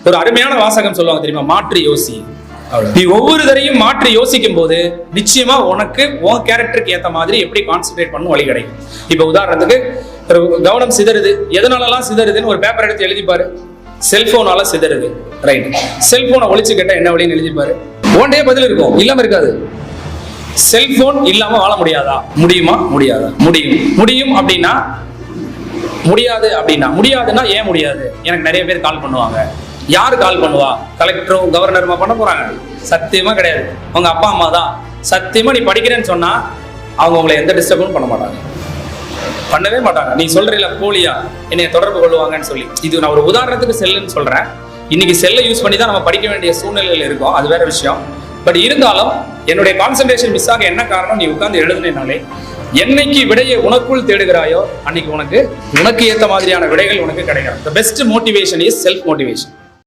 ஒரு அருமையான வாசகம் சொல்லுவாங்க தெரியுமா, மாற்றி யோசி. நீ ஒவ்வொரு தரையும் மாற்றி யோசிக்கும் போது நிச்சயமா உனக்கு உன் கேரக்டருக்கு ஏத்த மாதிரி எப்படி கான்சென்ட்ரேட் பண்ணணும் வழி கிடைக்கும். இப்ப உதாரணத்துக்கு ஒரு கவனம் சிதறுது, எதனாலலாம் சிதறுதுன்னு ஒரு பேப்பர் எடுத்து எழுதிப்பாரு. செல்போனால சிதறுது, ரைட். செல்போனை ஒழிச்சு கேட்டா என்ன வழின்னு எழுதிப்பாரு. ஒன்டே பதில் இருக்கும், இல்லாம இருக்காது. செல்போன் இல்லாம வாழ முடியாதா? முடியுமா? முடியாதா? முடியும். முடியும் அப்படின்னா முடியாது அப்படின்னா முடியாதுன்னா ஏன் முடியாது? எனக்கு நிறைய பேர் கால் பண்ணுவாங்க. யாரு கால் பண்ணுவா? கலெக்டரும் கவர்னருமா பண்ண போறாங்க? சத்தியமா கிடையாது. உங்க அப்பா அம்மா தான். சத்தியமா நீ படிக்கிறேன்னு சொன்னா அவங்க உங்களை எந்த டிஸ்டர்பும் பண்ண மாட்டாங்க, பண்ணவே மாட்டாங்க. நீ சொல்றீல போலியா என்னைய தொடர்பு கொள்ளுவாங்கன்னு சொல்லி, இது நான் ஒரு உதாரணத்துக்கு செல்லுன்னு சொல்றேன். இன்னைக்கு செல்லை யூஸ் பண்ணி தான் நம்ம படிக்க வேண்டிய சூழ்நிலையில் இருக்கோம், அது வேற விஷயம். பட் இருந்தாலும் என்னுடைய கான்சென்ட்ரேஷன் மிஸ் ஆக என்ன காரணம்? நீ உட்கார்ந்து எழுதுனாலே என்னைக்கு விடையை உனக்குள் தேடுகிறாயோ அன்னைக்கு உனக்கு ஏற்ற மாதிரியான விடைகள் உனக்கு கிடைக்கும். The best motivation is self motivation.